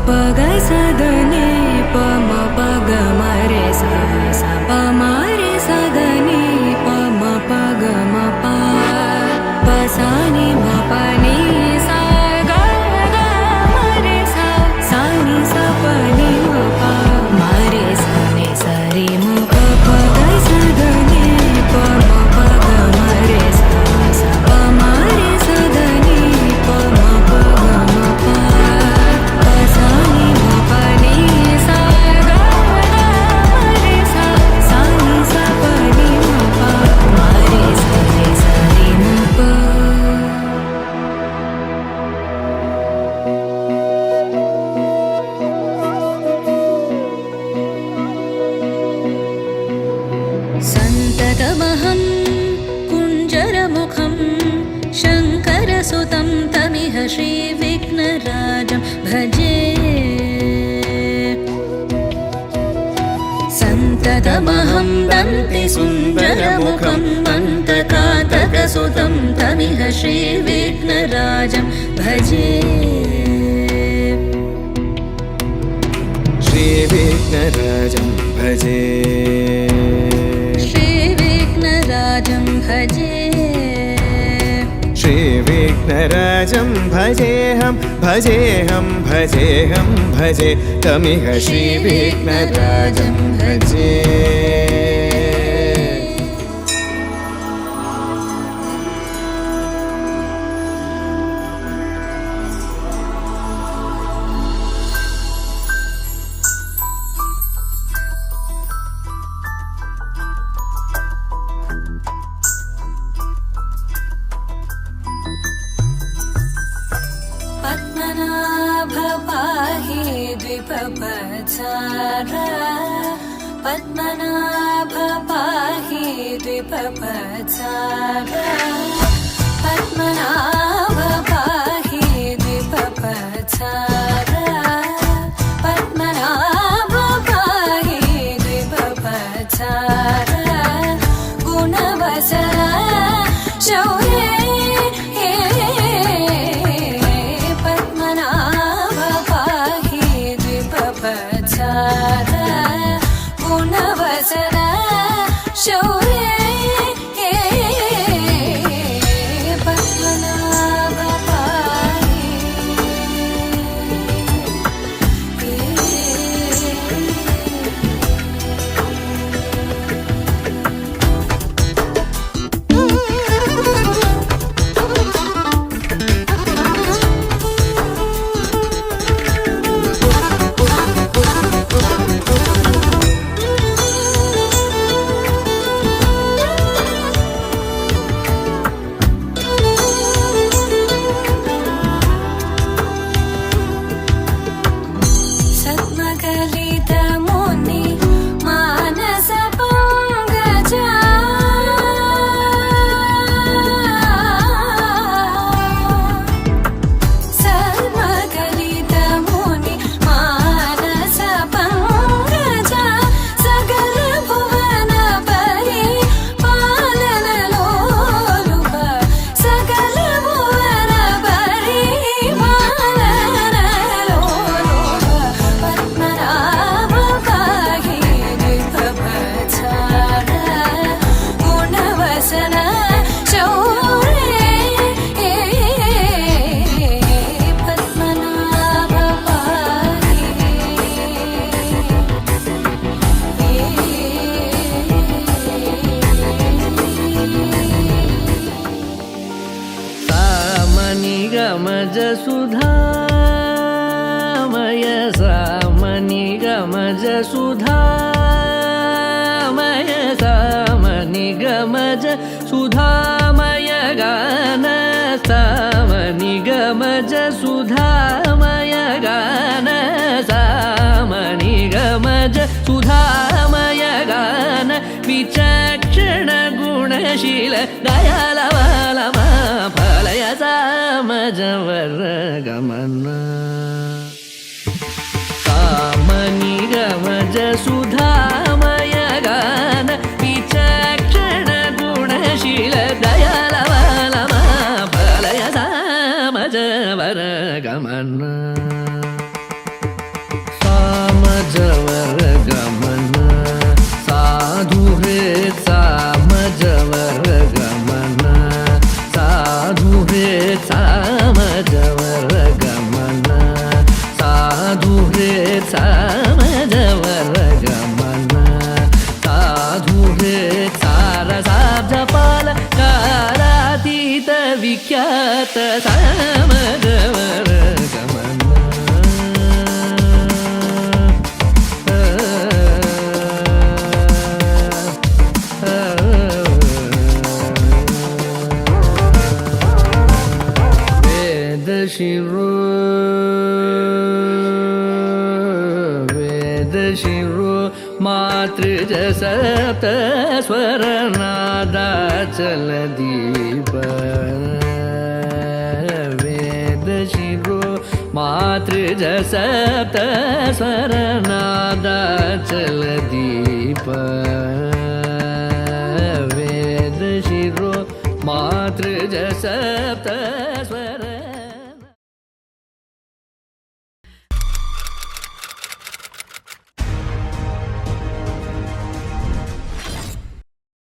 प ग स द नि प म प ग म रे सा सा प म रे सा द नि प म प ग म प प सा नि म प नि सा ग ग म रे सा सा नि सा प नि म प म रे सा नि सा रे म प प ग स द नि प म प ग म रे सा सा प म रे सा द नि प म प ग म प प सा नि म प नि सा ग ग म रे सा सा नि सा प नि म प म रे सा रे म प सन्ततमहं कुञ्जरमुखं शङ्करसुतं तमिह श्रीविघ्नराजं भजे सन्ततमहं दन्तिसुन्दरमुखं मन्तकातकसुतं तमिह श्रीविघ्नराजं भजे श्रीविघ्नराजं भजे श्रीविघ्नराजं भजे श्रीविघ्नराजं भजेऽहं भजेऽहं भजेऽहं भजे तमिह श्रीविघ्नराजं भजे पद्मनाभ पाहि द्विपपचार पद्मनाभ पाहि द्विपपचार पद्मनाभ पाहि द्विपपचार पद्मनाभ पाहि द्विपपचार गुणवचन शौर्ये पद्मनाभ पाहि द्विपपचार गुणवचन शौर्ये पद्मनाभ गमज सुधामय सामनि गमज सुधामय सामनि गमज सुधामय गान सामनि गमज सुधामय गान सामनि गमज सुधामय गान विचक्षण गुणशील दयालवालमा फलय सामजवर गमन सामनि गमज सुधामय गान विचक्षण गुणशील दयालवालमा फलय सामजवर गमन सामजवर गमन साधु हृत् सामजवर गमन साधु हृत् सामजवर गमन साधु हृत् सामजवर गमन साधु हृत् सारसाब्जपाल कालातीत विख्यात सामजवर गमन वेदशिरो मातृज सप्त स्वरनादाचल दीप वेदशिरो मातृज सप्त स्वरनादाचल दीप वेदशिरो मातृज सप्त